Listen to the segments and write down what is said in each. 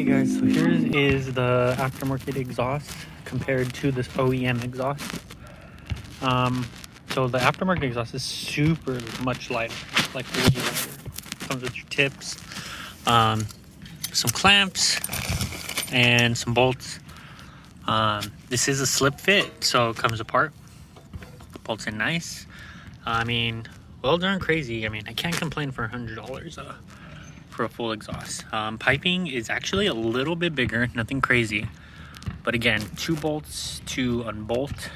Okay guys, so here is the aftermarket exhaust compared to this OEM exhaust. So the aftermarket exhaust is super much lighter, like way lighter. Comes with your tips, some clamps, and some bolts. This is a slip fit, so it comes apart, bolts in nice. I mean, well darn crazy. I mean, I can't complain for $100 for a full exhaust. Piping is actually a little bit bigger, nothing crazy, but again, 2 bolts to unbolt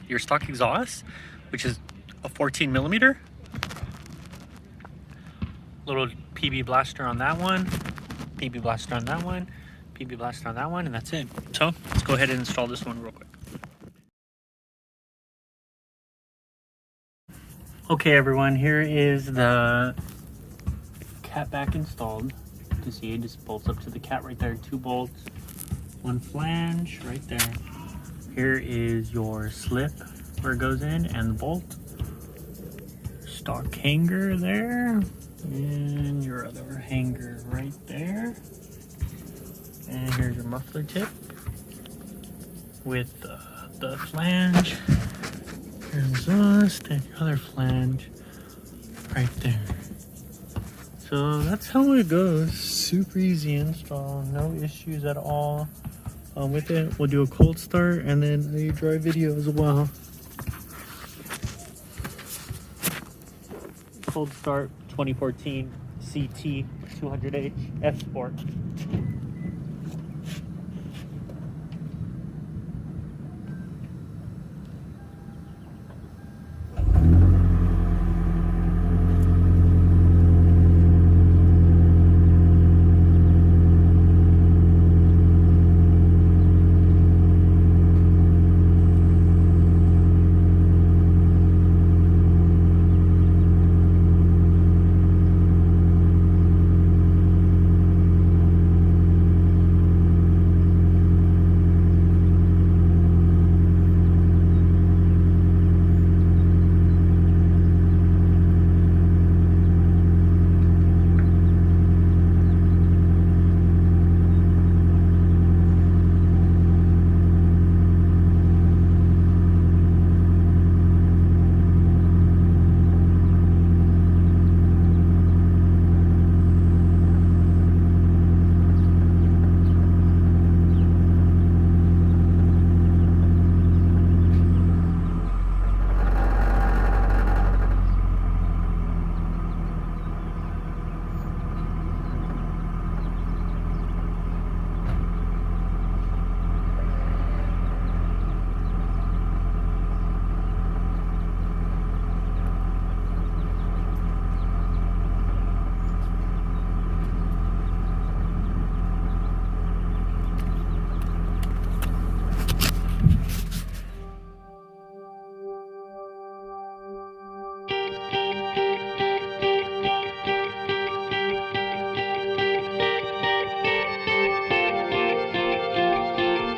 your stock exhaust, which is a 14 millimeter. Little PB blaster on that one, PB blaster on that one, PB blaster on that one, and that's it. So let's go ahead and install this one real quick. Okay everyone, here is the cat back installed. You can see it just bolts up to the cat right there. 2 bolts, 1 flange right there. Here is your slip where it goes in and the bolt. Stock hanger there, and your other hanger right there. And here's your muffler tip with the flange, your exhaust, and your other flange right there. So that's how it goes. Super easy install, no issues at all with it. We'll do a cold start and then a dry video as well. Cold start 2014 Ct200h F Sport.